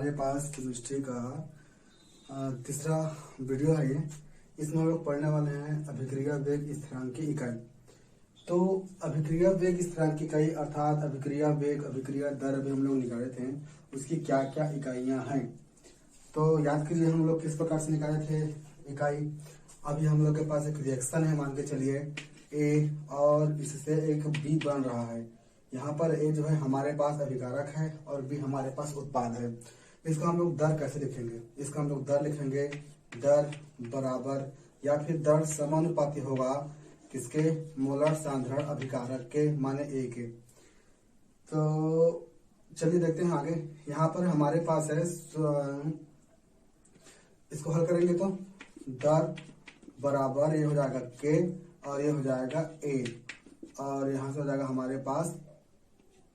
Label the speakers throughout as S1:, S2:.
S1: हमारे पास केमिस्ट्री का तीसरा वीडियो है ये। इसमें हम लोग पढ़ने वाले हैं अभिक्रिया वेग स्थिरांक की इकाई। तो अभिक्रिया वेग स्थिरांक की इकाई अर्थात अभिक्रिया वेग अभिक्रिया दर अभी हम लोग निकाले थे, उसकी क्या क्या इकाइयां हैं। तो याद कीजिए हम लोग किस प्रकार से निकाले थे इकाई। अभी हम लोग के पास एक रिएक्शन है, मान के चलिए ए, और इससे एक बी बन रहा है। यहाँ पर ए जो है हमारे पास अभिकारक है और बी हमारे पास उत्पाद है। इसका हम लोग दर कैसे लिखेंगे? इसका हम लोग दर लिखेंगे दर बराबर या फिर दर समानुपाती होगा किसके? मोलर सांद्रण अभिकारक के, माने ए के। तो चलिए देखते हैं आगे। यहाँ पर हमारे पास है, इसको हल करेंगे तो दर बराबर ये हो जाएगा के और ये हो जाएगा ए, और यहाँ से हो जाएगा हमारे पास,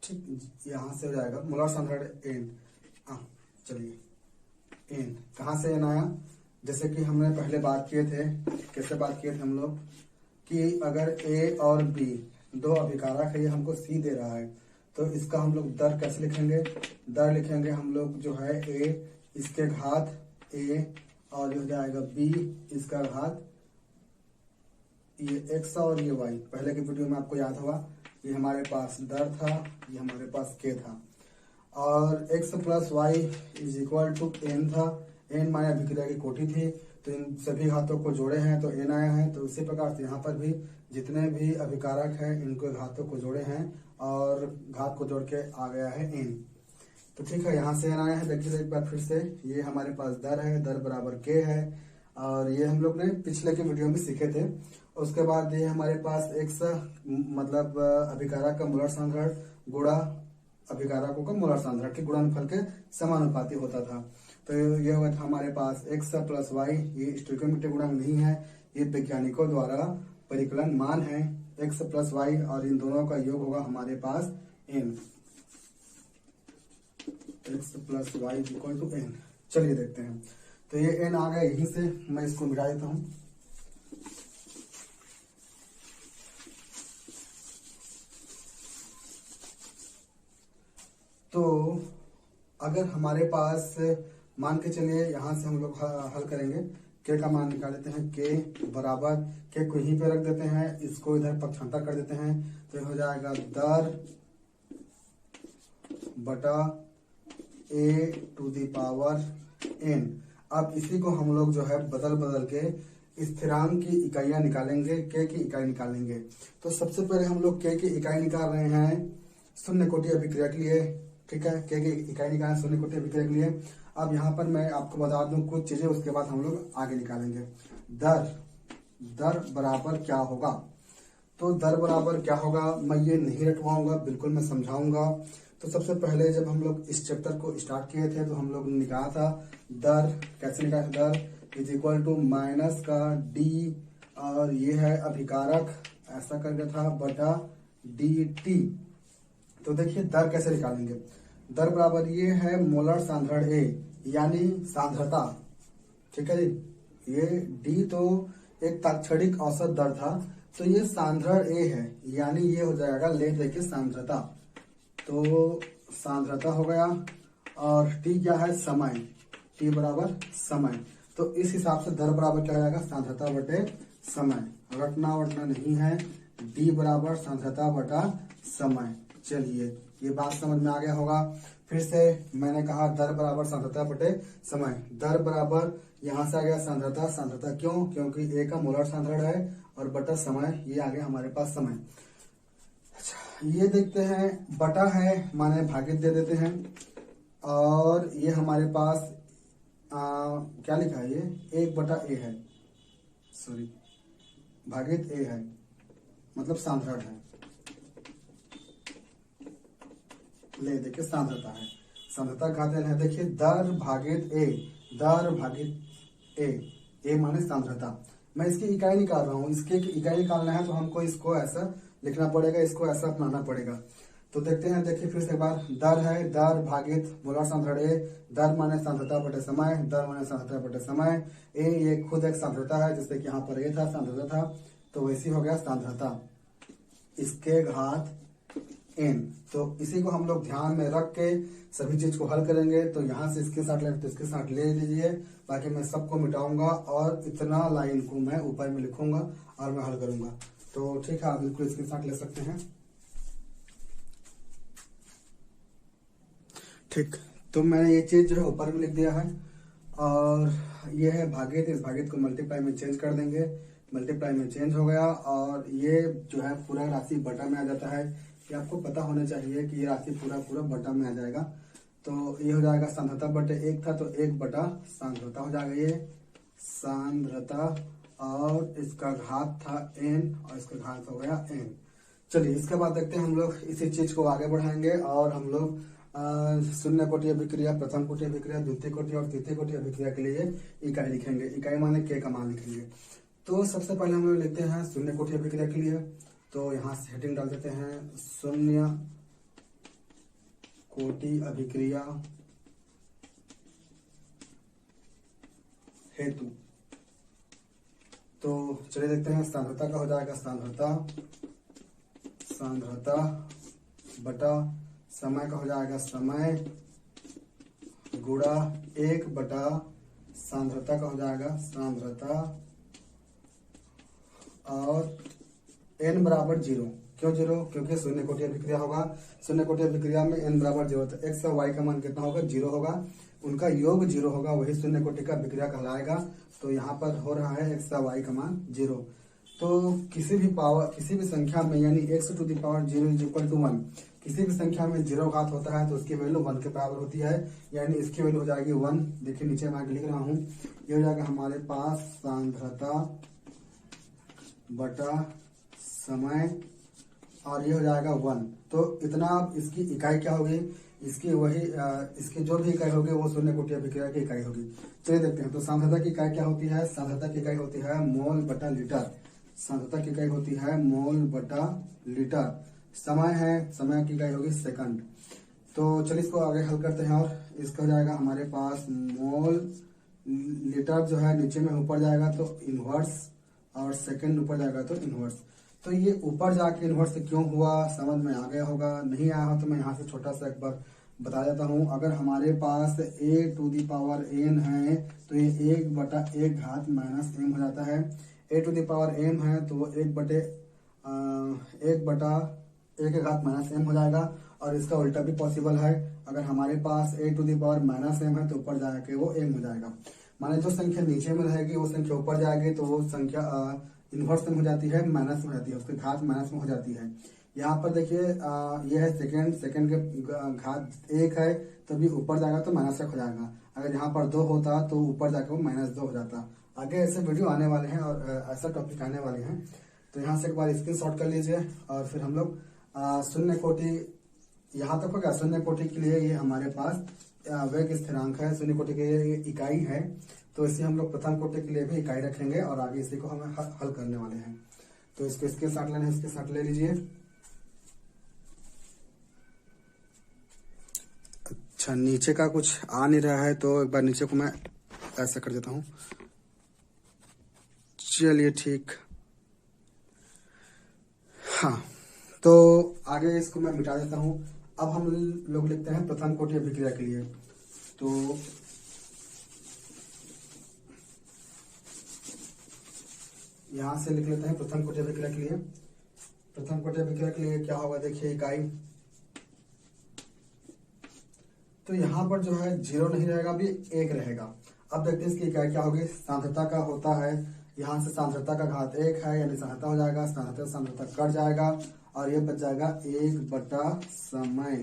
S1: ठीक, यहाँ से हो जाएगा मोलर सांद्रण एन। चलिए एन कहाँ से एन आया? जैसे कि हमने पहले बात किए थे, कैसे बात किए थे हम लोग कि अगर ए और बी दो अभिकारक है, ये हमको सी दे रहा है, तो इसका हम लोग दर कैसे लिखेंगे? दर लिखेंगे हम लोग जो है ए इसके घात ए, और ये हो जाएगा बी इसका घात ये एक्स और ये वाई। पहले की वीडियो में आपको याद होगा ये हमारे पास दर था, ये हमारे पास के था, और x plus Y is equal to N था। एन माने अभिक्रिया की कोटि थी, तो इन सभी घातों को जोड़े हैं तो एन आया है। तो उसी प्रकार से यहाँ पर भी जितने भी अभिकारक हैं इनको घातों को जोड़े हैं और घात को जोड़ के आ गया है एन। तो ठीक है, यहाँ से एन आया है। देखिए एक बार फिर से, ये हमारे पास दर है, दर बराबर के है, और ये हम लोग ने पिछले के वीडियो में सीखे थे। उसके बाद ये हमारे पास एक्स मतलब अभिकारक का मोलर सांद्रण गुणा अभिकारकों का मोलर सांद्रण के गुणनफल के समानुपाती होता था। तो ये हुआ था हमारे पास एक्स प्लस वाई। ये स्टोइकियोमेट्रिक गुणांक नहीं है, ये वैज्ञानिकों द्वारा परिकलन मान है एक्स प्लस वाई, और इन दोनों का योग होगा हमारे पास N. X plus Y equal to N. चलिए देखते हैं। तो ये एन आ गया, यहीं से मैं इसको मिटा देता हूं। तो अगर हमारे पास मान के चलिए, यहां से हम लोग हल करेंगे, के का मान निकाल लेते हैं। के बराबर के को यहीं पे रख देते हैं, इसको इधर पक्षांतर कर देते हैं, तो हो जाएगा दर बटा ए टू द पावर एन। अब इसी को हम लोग जो है बदल बदल के स्थिरांक की इकाइयां निकालेंगे, के की इकाई निकालेंगे। तो सबसे पहले हम लोग के की इकाई निकाल रहे हैं शून्य कोटि अभिक्रिया के लिए, ठीक है। के की इकाई निकालें शून्य कोटि अभिक्रिया के लिए। अब यहाँ पर मैं आपको बता दूं कुछ चीजें, उसके बाद हम लोग आगे निकालेंगे। दर बराबर क्या होगा? तो दर बराबर क्या होगा मैं ये नहीं रटवाऊंगा, बिल्कुल मैं समझाऊंगा। तो सबसे पहले जब हम लोग इस चैप्टर को स्टार्ट किए थे तो हम लोग ने निकाला था दर, कैसे निकाला था? दर इज इक्वल टू माइनस का डी, और ये है अभिकारक, ऐसा करके था, बटा डी टी। तो देखिए दर कैसे निकालेंगे। दर बराबर ये है मोलर सांद्रण ए, यानी सांद्रता, ठीक है जी। ये डी तो एक तात्क्षणिक औसत दर था, तो ये सांद्रण ए है, यानी ये हो जाएगा, ले देखिए सांद्रता, तो सांद्रता हो गया, और टी क्या है? समय। टी बराबर समय। तो इस हिसाब से दर बराबर क्या हो जाएगा? सांद्रता बटे समय। रटना वटना नहीं है, डी बराबर सांद्रता बटा समय। चलिए ये बात समझ में आ गया होगा। फिर से मैंने कहा दर बराबर सांद्रता बटे समय। दर बराबर यहां से आ गया सांद्रता। सांद्रता क्यों? क्योंकि ए का मोलर सांद्रण है, और बटा समय, ये आ गया हमारे पास समय। अच्छा, ये देखते हैं, बटा है माने भागित दे देते हैं, और ये हमारे पास क्या लिखा है? ये 1/a है, सॉरी, भागित ए है, मतलब सांद्रण है। ले देखिए सांद्रता है, सांद्रता घात है। देखिए दर भागित ए, दर भागित ए माने सांद्रता। मैं इसकी इकाई निकाल रहा हूँ, इसके इकाई निकालना है तो हमको इसको ऐसा लिखना पड़ेगा, इसको ऐसा अपनाना पड़ेगा। तो देखते हैं, देखिए फिर से एक बार, दर है दर भागित मोलर सांद्रण ए, दर माने सांद्रता बटे समय, दर माने सांद्रता बटे समय। ए ये खुद एक सांद्रता है, जैसे कि यहाँ पर ए था सांद्रता था, तो वैसी हो गया सांद्रता, इसके घात एन। तो इसी को हम लोग ध्यान में रख के सभी चीज को हल करेंगे। तो यहाँ से इसके साथ लेंगे तो इसके साथ ले लीजिए, बाकी मैं सबको मिटाऊंगा और इतना लाइन को मैं ऊपर में लिखूंगा और मैं हल करूंगा। तो ठीक है, आप बिल्कुल इसके साथ ले सकते हैं। ठीक, तो मैंने ये चीज जो है ऊपर में लिख दिया है और ये है भागित, इस भागित को मल्टीप्लाई में चेंज कर देंगे, मल्टीप्लाई में चेंज हो गया और ये जो है पूरा राशि बटा में आ जाता है। ये आपको पता होना चाहिए कि ये राशि पूरा पूरा बटा में आ जाएगा। तो ये हो जाएगा सांद्रता बटे 1 था तो 1 बटा सांद्रता हो जाएगा, ये सांद्रता और इसका घात था n और इसका घात हो गया n। चलिए इसके बाद देखते हैं हम लोग इसी चीज को आगे बढ़ाएंगे और हम लोग शून्य कोटि अभिक्रिया, प्रथम कोटि अभिक्रिया, द्वितीय कोटि और तृतीय कोटि अभिक्रिया के लिए इकाई लिखेंगे। इकाई माने के का मान लिखेंगे। तो सबसे पहले हम लोग लिखते हैं शून्य कोटि अभिक्रिया के लिए। तो यहाँ से हेडिंग डाल देते हैं शून्य कोटि अभिक्रिया हेतु। तो चलिए देखते हैं सांद्रता का हो जाएगा सांद्रता बटा समय का हो जाएगा समय गुणा 1 बटा सांद्रता का हो जाएगा सांद्रता और n बराबर 0। क्यों 0? क्योंकि शून्य कोटि अभिक्रिया होगा। शून्य कोटि अभिक्रिया में n बराबर 0 तो x और y का मान कितना होगा? 0 होगा। उनका योग 0 होगा, वही शून्य कोटि का अभिक्रिया कहलाएगा। तो यहाँ पर हो रहा है x और y का मान 0। तो किसी भी संख्या में यानी x to the power 0 is equal to 1, किसी भी संख्या में 0 घात होता है तो उसकी वैल्यू 1 के बराबर होती है, यानी इसकी वैल्यू हो जाएगी 1। देखिए नीचे मैं लिख रहा हूँ, ये हो जाएगा हमारे पास सांद्रता बटा समय और ये हो जाएगा 1। तो इतना अब इसकी इकाई क्या होगी? इसकी वही इसकी जो भी इकाई होगी वो शून्य कोटि अभिक्रिया की इकाई होगी। चलिए देखते हैं। तो सांद्रता की इकाई क्या होती है? सांद्रता की इकाई होती है मोल बटा लीटर। सांद्रता की इकाई होती है मोल बटा लीटर। समय है, समय की इकाई होगी सेकंड। तो चलिए इसको आगे हल करते हैं और इसका हो जाएगा हमारे पास मोल लीटर जो है नीचे में ऊपर जाएगा तो इनवर्स और सेकंड ऊपर जाएगा तो इनवर्स। तो ये ऊपर जाके इनवर्स क्यों हुआ समझ में आ गया होगा, नहीं आया हो तो मैं यहाँ से छोटा सा एक बार बता देता हूँ। अगर हमारे पास a to the power n है तो ये 1 बटा 1 घात माइनस m हो जाता है। a to the power m है तो 1 बटा 1 घात माइनस m हो जाएगा। और इसका उल्टा भी पॉसिबल है, अगर हमारे पास a to the power minus m है तो ऊपर जाके वो m हो जाएगा। माने जो संख्या नीचे में रहेगी वो संख्या ऊपर जाएगी तो वो संख्या इनवर्स में हो जाती है, माइनस में हो जाती है, उसकी घात माइनस में हो जाती है। यहाँ पर देखिए ये है सेकंड के घात 1 है तो भी ऊपर जाएगा तो माइनस 1 हो जाएगा। अगर यहाँ पर 2 होता तो ऊपर जाकर वो माइनस 2 हो जाता। आगे ऐसे वीडियो आने वाले हैं और ऐसा टॉपिक आने वाले हैं। तो यहाँ से एक बार स्क्रीनशॉट कर लीजिए और फिर हम लोग शून्य कोटि यहाँ तक हो गया। शून्य कोटि के लिए ये हमारे पास वेग स्थिरांक है, शून्य कोटि के लिए इकाई है। तो इसे हम लोग प्रथम कोटि के लिए भी इकाई रखेंगे और आगे इसी को हम हल करने वाले हैं। तो इसको इसके साथ लेना है, इसके साथ ले लीजिए। अच्छा, नीचे का कुछ आ नहीं रहा है तो एक बार नीचे को मैं ऐसा कर देता हूँ। चलिए ठीक, हाँ। तो आगे इसको मैं मिटा देता हूँ। अब हम लोग लिखते हैं प्रथम कोटि अभिक्रिया के लिए। तो यहां से लिख लेते हैं प्रथम कोटि अभिक्रिया के लिए। प्रथम कोटि अभिक्रिया के लिए क्या होगा? देखिए इकाई, तो यहाँ पर जो है 0 नहीं रहेगा, अभी 1 रहेगा। अब देखते हैं इसकी इकाई क्या होगी। सांद्रता का होता है, यहाँ से सांद्रता का घात 1 है यानी सांद्रता हो जाएगा, सांद्रता कट जाएगा और ये बच जाएगा 1 बटा समय।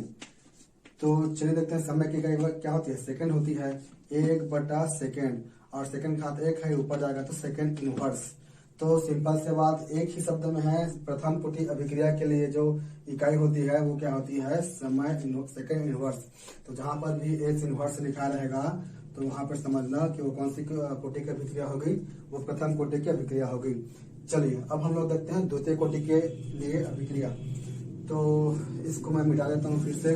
S1: तो चलिए देखते हैं समय की इकाई क्या होती है? सेकंड होती है, 1 बटा सेकंड और सेकंड घात 1 है, ऊपर जाएगा तो सेकंड इनवर्स। तो सिंपल से बात एक ही शब्द में है। प्रथम कोटि अभिक्रिया के लिए जो इकाई होती है वो क्या होती है? समय सेकंड इनवर्स। तो जहां पर भी एक्स इनवर्स लिखा रहेगा तो वहां पर समझना कि वो कौन सी कोटि की अभिक्रिया होगी, वो प्रथम कोटि की अभिक्रिया होगी। चलिए अब हम लोग देखते हैं द्वितीय कोटि के लिए अभिक्रिया। तो इसको मैं मिटा देता हूँ फिर से।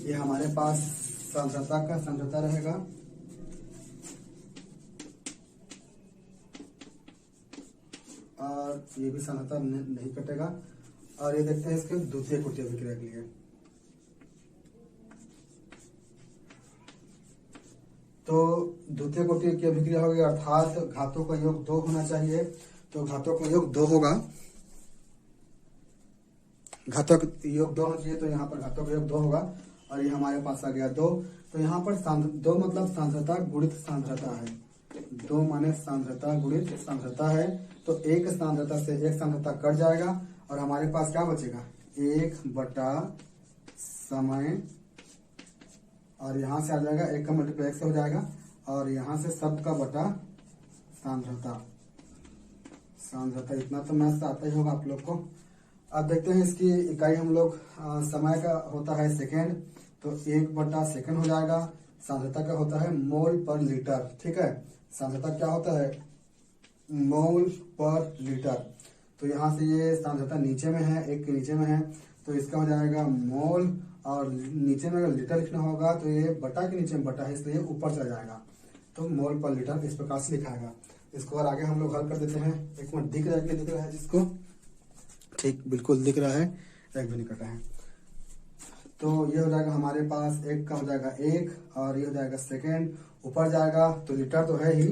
S1: ये हमारे पास सांद्रता रहेगा और ये भी सांद्रता नहीं कटेगा और ये देखते हैं इसके द्वितीय कोटि अभिक्रिया के लिए। तो द्वितीय कोटि की अभिक्रिया होगी अर्थात घातों का योग 2 होना चाहिए। तो घातों का योग 2 होगा, घातों का योग 2 होना चाहिए। तो यहाँ पर घातों का योग 2 होगा और ये हमारे पास आ गया 2। तो यहाँ पर 2 मतलब सांद्रता गुणित सांद्रता है। 2 माने सांद्रता गुणित सांद्रता है। तो एक सांद्रता से एक सांद्रता कट जाएगा और हमारे पास क्या बचेगा, 1 बटा समय, और यहाँ से आ जाएगा 1 का मल्टीप्लाई 1 से हो जाएगा, और यहाँ से सब का बटा सांद्रता। सांद्रता इतना तो मैथ से आता ही होगा आप लोग को। अब देखते हैं इसकी इकाई हम लोग, समय का होता है सेकेंड, तो 1 बटा सेकेंड हो जाएगा। सांद्रता का होता है मोल पर लीटर, ठीक है। सांद्रता क्या होता है, मोल पर लीटर। तो यहाँ से ये सांद्रता नीचे में है, 1 के नीचे में है, तो इसका हो जाएगा मोल, और नीचे में अगर लीटर लिखना होगा तो ये बटा के नीचे में बटा है, इसलिए ऊपर चला जाएगा। तो मोल पर लीटर इस प्रकार से लिखाएगा। इसको और आगे हम लोग हल कर देते हैं। एक मिनट, दिख रहा है कि दिख रहा है जिसको, ठीक बिल्कुल दिख रहा है, एक भी नहीं कटा है। तो ये हो जाएगा हमारे पास 1 का हो जाएगा 1, और ये हो जाएगा सेकेंड, ऊपर जाएगा तो लीटर तो है ही,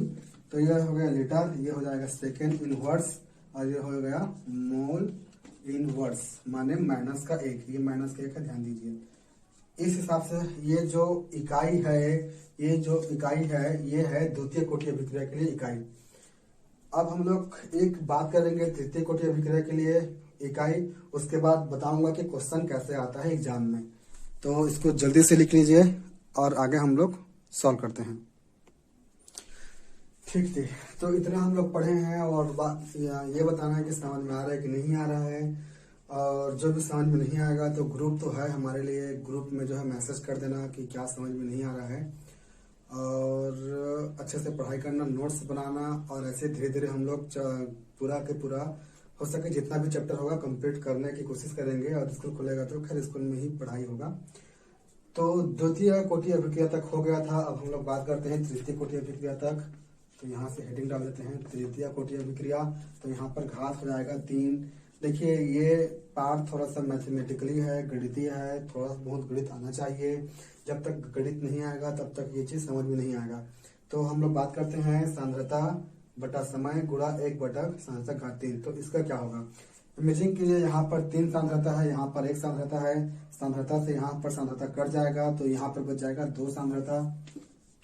S1: तो ये हो गया लीटर, ये हो जाएगा सेकेंड इनवर्स, और ये हो गया मोल इनवर्स, माने माइनस का 1, ये माइनस का 1 है, ध्यान दीजिए। इस हिसाब से ये जो इकाई है, ये है द्वितीय कोटि अभिक्रिया के लिए इकाई। अब हम लोग एक बात करेंगे तृतीय कोटि अभिक्रिया के लिए इकाई, उसके बाद बताऊंगा कि क्वेश्चन कैसे आता है एग्जाम में। तो इसको जल्दी से लिख लीजिए और आगे हम लोग सॉल्व करते हैं। ठीक थी, तो इतना हम लोग पढ़े हैं, और ये बताना है कि समझ में आ रहा है कि नहीं आ रहा है। और जो भी समझ में नहीं आएगा तो ग्रुप तो है हमारे लिए, ग्रुप में जो है मैसेज कर देना कि क्या समझ में नहीं आ रहा है, और अच्छे से पढ़ाई करना, नोट्स बनाना, और ऐसे धीरे धीरे हम लोग पूरा के पूरा हो सके जितना भी चैप्टर होगा कंप्लीट करने की कोशिश करेंगे। और स्कूल खुलेगा तो खैर स्कूल में ही पढ़ाई होगा। तो द्वितीय कोटि अभिक्रिया तक हो गया था। अब हम लोग बात करते हैं तृतीय कोटि अभिक्रिया तक। तो यहाँ से हेडिंग डाल देते हैं तृतीय कोटि अभिक्रिया। तो यहाँ पर घात हो जाएगा 3। देखिए ये पार्ट थोड़ा सा मैथमेटिकली है, गणितीय है, थोड़ा बहुत गणित आना चाहिए। जब तक गणित नहीं आएगा तब तक ये चीज समझ में नहीं आएगा। तो हम लोग बात करते हैं सांद्रता बटा समय गुणा 1 बटा सांद्रता घात 3। तो इसका क्या होगा, इमेजिंग के लिए यहाँ पर 3 सांद्रता है, यहाँ पर 1 सांद्रता है, सांद्रता से यहाँ पर सांद्रता कट जाएगा तो यहाँ पर बच जाएगा 2 सांद्रता।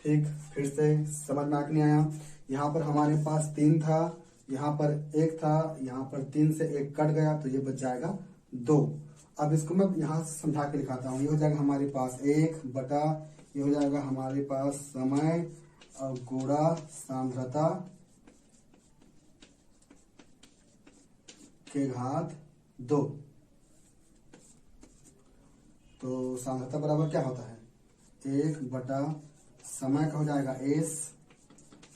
S1: ठीक, फिर से समझ में नहीं आया, यहाँ पर हमारे पास 3 था, यहाँ पर 1 था, यहाँ पर 3 से 1 कट गया तो ये बच जाएगा 2। अब इसको मैं यहाँ से समझा के दिखाता हूँ। ये हो जाएगा हमारे पास 1 बटा, ये हो जाएगा हमारे पास समय और गुणा सांद्रता के घात 2। तो सांद्रता बराबर क्या होता है, 1 बटा समय का हो जाएगा एस,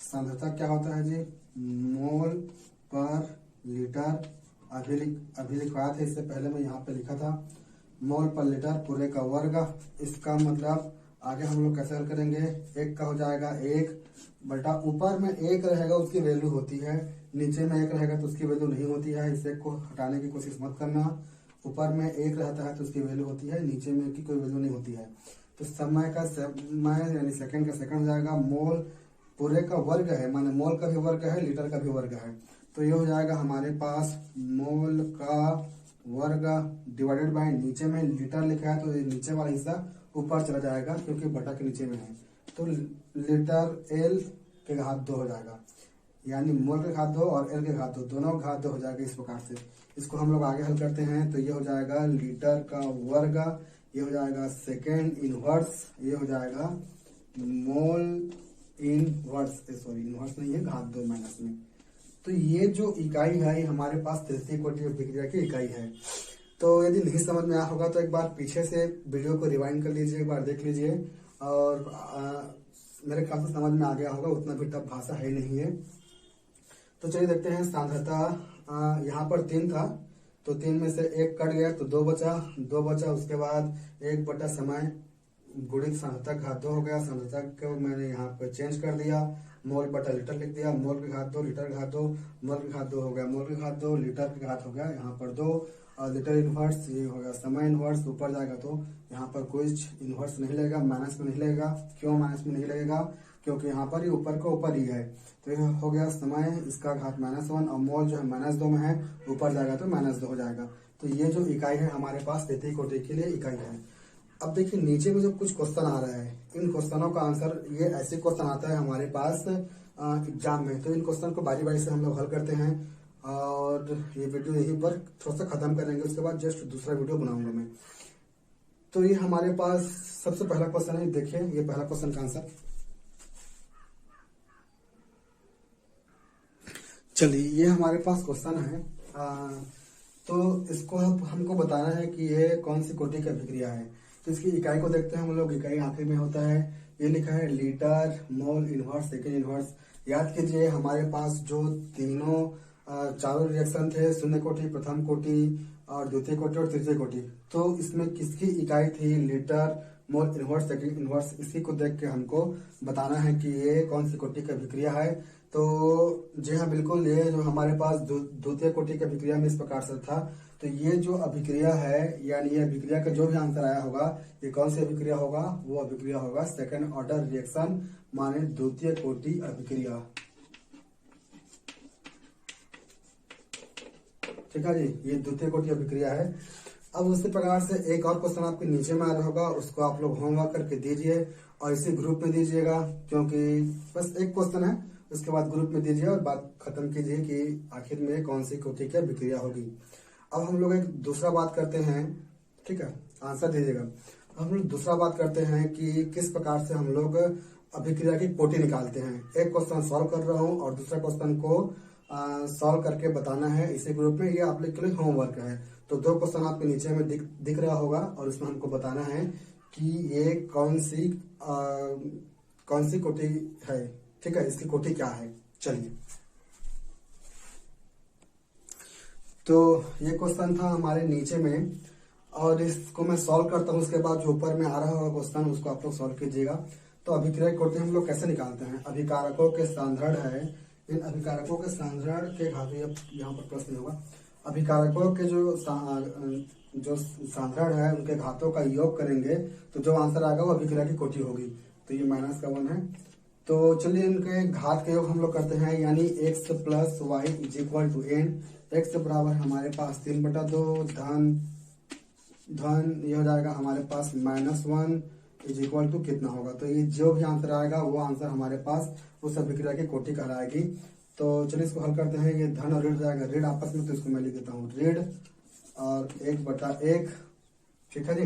S1: सांद्रता क्या होता है जी, मोल पर लीटर। अभी लिखवाया था, इससे पहले मैं यहाँ पे लिखा था मोल पर लीटर पूरे का वर्ग। इसका मतलब आगे हम लोग कैसे हल करेंगे, 1 का हो जाएगा 1 बटा, ऊपर में 1 रहेगा उसकी वैल्यू होती है, नीचे में 1 रहेगा तो उसकी वैल्यू नहीं होती है। इसे को हटाने की कोशिश मत करना। ऊपर में 1 रहता है तो उसकी वैल्यू होती है, नीचे में की कोई वैल्यू नहीं होती है। तो समय का समय यानी सेकंड का सेकंड हो जाएगा, मोल पूरे का वर्ग है, माने मोल का भी वर्ग है, लीटर का भी वर्ग है। तो ये हो जाएगा हमारे पास मोल का वर्ग डिवाइडेड बाय, नीचे में लीटर लिखा है तो ये नीचे वाला हिस्सा ऊपर चला जाएगा क्योंकि बटा के नीचे में है। तो लीटर एल के घात 2 हो जाएगा, यानी मोल के घात 2 और एल के घात 2, दोनों घात 2 हो जाएगा। इस प्रकार से इसको हम लोग आगे हल करते हैं। तो ये हो जाएगा लीटर का वर्ग, ये हो जाएगा सेकेंड इनवर्स, ये हो जाएगा मोल इनवर्स, सॉरी इनवर्स नहीं है, घात 2 माइनस में। तो ये जो इकाई है ये हमारे पास तृतीय कोटि अभिक्रिया की इकाई है। तो यदि नहीं समझ में आया होगा तो एक बार पीछे से वीडियो को रिवाइंड कर लीजिए, एक बार देख लीजिए, और मेरे ख्याल से समझ में आ गया होगा, उतना भी टफ भाषा है नहीं है। तो चलिए देखते हैं सांद्रता, यहाँ पर 3 था तो 3 में से 1 कट गया तो 2 बचा, उसके बाद 1 बटा समय गुणित सांद्रता घात 2 हो गया। सांद्रता को मैंने यहाँ पर चेंज कर दिया मोल बटा लीटर लिख दिया, मोल की घात 2, लीटर की घात 2, मोल की घात 2 हो गया, मोल की घात 2, लीटर की घात हो गया यहाँ पर 2, और लीटर इनवर्स ये हो गया समय इनवर्स, ऊपर जाएगा तो यहाँ पर कोई इनवर्स नहीं लगेगा, माइनस में नहीं लगेगा। क्यों माइनस में नहीं लगेगा? क्योंकि यहाँ पर ये ऊपर का ऊपर ही है। तो ये हो गया समय, इसका घात -1, और मोल जो है -2 में है, ऊपर जाएगा तो -2 हो जाएगा। तो ये जो इकाई है हमारे पास द्वितीय कोटि के लिए इकाई है। अब देखिए नीचे में जो कुछ क्वेश्चन आ रहा है, इन क्वेश्चनों का आंसर, ये ऐसे क्वेश्चन आता है हमारे पास एग्जाम में, तो इन क्वेश्चन को बारी बारी से हम लोग हल करते हैं। और ये वीडियो यहीं पर थोड़ा सा खत्म करेंगे, उसके बाद जस्ट दूसरा वीडियो बनाऊंगा मैं। तो ये हमारे पास सबसे पहला क्वेश्चन है, देखिए ये पहला क्वेश्चन का आंसर। चलिए ये हमारे पास क्वेश्चन है, तो इसको हमको बताना है कि ये कौन सी कोटि की अभिक्रिया है। तो इसकी इकाई को देखते हैं हम लोग, इकाई आखिर में होता है, ये लिखा है लीटर, मोल, इनवर्स, सेकेंड इनवर्स। याद कीजिए हमारे पास जो तीनों चारों रिएक्शन थे, शून्य कोटि, प्रथम कोटि और द्वितीय कोटि और तृतीय कोटि, तो इसमें किसकी इकाई थी? लीटर, मोल, इनवर्स, सेकेंड इनवर्स। इसी को देख के हमको बताना है कि ये कौन सी कोटि की अभिक्रिया है। तो जी हाँ बिल्कुल, ये जो हमारे पास द्वितीय कोटि की अभिक्रिया में इस प्रकार से था। तो ये जो अभिक्रिया है, यानी ये अभिक्रिया का जो भी आंसर आया होगा, ये कौन सी अभिक्रिया होगा? वो अभिक्रिया होगा सेकेंड ऑर्डर रिएक्शन, माने द्वितीय कोटि अभिक्रिया। ठीक है जी, ये द्वितीय कोटि अभिक्रिया है। अब उसी प्रकार से एक और क्वेश्चन आपके नीचे में आ रहा होगा, उसको आप लोग होमवर्क करके दीजिए और इसी ग्रुप में दीजिएगा, क्योंकि बस एक क्वेश्चन है, उसके बाद ग्रुप में दीजिए और बात खत्म कीजिए कि आखिर में कौन सी कोटि की अभिक्रिया होगी। अब हम लोग एक दूसरा बात करते हैं, ठीक है, आंसर दीजिएगा। हम लोग दूसरा बात करते हैं कि किस प्रकार से हम लोग अभिक्रिया की कोटि निकालते हैं। एक क्वेश्चन सॉल्व कर रहा हूँ और दूसरा क्वेश्चन को सॉल्व करके बताना है इसी ग्रुप में, ये आप लोग के लिए होमवर्क है। तो दो क्वेश्चन आपके नीचे में दिख रहा होगा और उसमें हमको बताना है कि ये कौन सी कोटि है। ठीक है, इसकी कोटि क्या है। चलिए, तो ये क्वेश्चन था हमारे नीचे में और इसको मैं सॉल्व करता हूँ, उसके बाद जो ऊपर में आ रहा होगा क्वेश्चन उसको आप लोग सॉल्व कीजिएगा। तो अभिक्रिया की कोटि हम लोग कैसे निकालते हैं? अभिकारकों के साधारण है, इन अभिकारकों के साधारण के घातीय, यहाँ पर प्रश्न होगा, अभिकारकों के जो साधारण है उनके घातों का योग करेंगे तो जो आंसर आएगा वो अभिक्रिया की कोटि होगी। तो ये -1 है। तो चलिए इनके घात के योग हम लोग करते हैं, यानी x + y = n। x बराबर हमारे पास 3/2 धन ये हो जाएगा हमारे पास -1 = कितना होगा। तो ये जो भी आंसर आएगा वो आंसर हमारे पास उस अभिक्रिया की कोटि कहलाएगी। तो चलिए इसको हल करते हैं। ये धन और ऋण जाएगा, ऋण आपस में, तो इसको मैं लिख देता हूँ ऋण और 1/1। ठीक है जी,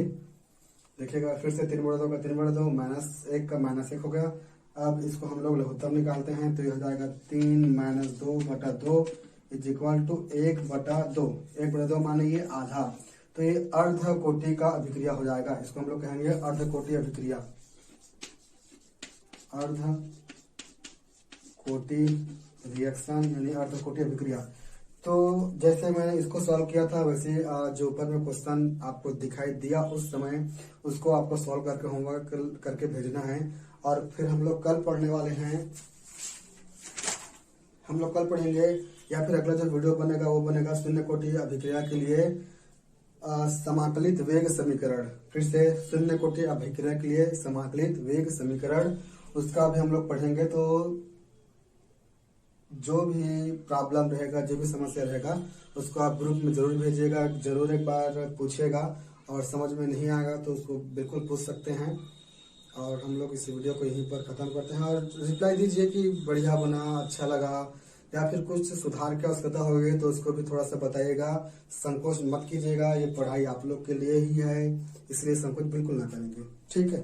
S1: देखिएगा फिर से 3/2 का 3/2, -1 का -1 हो गया। अब इसको हम लोग लघुत्तम निकालते हैं, तो ये हो जाएगा 3 - 2/2 = 1/2। 1/2 माने ये आधा, तो ये अर्ध कोटि का अभिक्रिया हो जाएगा। इसको हम लोग कहेंगे अर्ध कोटि अभिक्रिया, अर्ध कोटि रिएक्शन यानी अर्ध कोटि अभिक्रिया। तो जैसे मैंने इसको सॉल्व किया था वैसे जो ऊपर में क्वेश्चन आपको दिखाई दिया उस समय उसको आपको सॉल्व करके होमवर्क करके भेजना है। और फिर हम लोग कल पढ़ने वाले हैं, हम लोग कल पढ़ेंगे या फिर अगला जो वीडियो बनेगा वो बनेगा शून्य कोटि अभिक्रिया के लिए समाकलित वेग समीकरण। फिर से शून्य कोटि अभिक्रिया के लिए समाकलित वेग समीकरण, उसका भी हम लोग पढ़ेंगे। तो जो भी प्रॉब्लम रहेगा, जो भी समस्या रहेगा, उसको आप ग्रुप में जरूर भेजिएगा, जरूर एक बार पूछिएगा और समझ में नहीं आएगा तो उसको बिल्कुल पूछ सकते हैं। और हम लोग इस वीडियो को यहीं पर खत्म करते हैं और रिप्लाई दीजिए कि बढ़िया बना, अच्छा लगा, या फिर कुछ सुधार की आवश्यकता होगी तो उसको भी थोड़ा सा बताइएगा। संकोच मत कीजिएगा, ये पढ़ाई आप लोग के लिए ही है, इसलिए संकोच बिल्कुल ना करेंगे। ठीक है।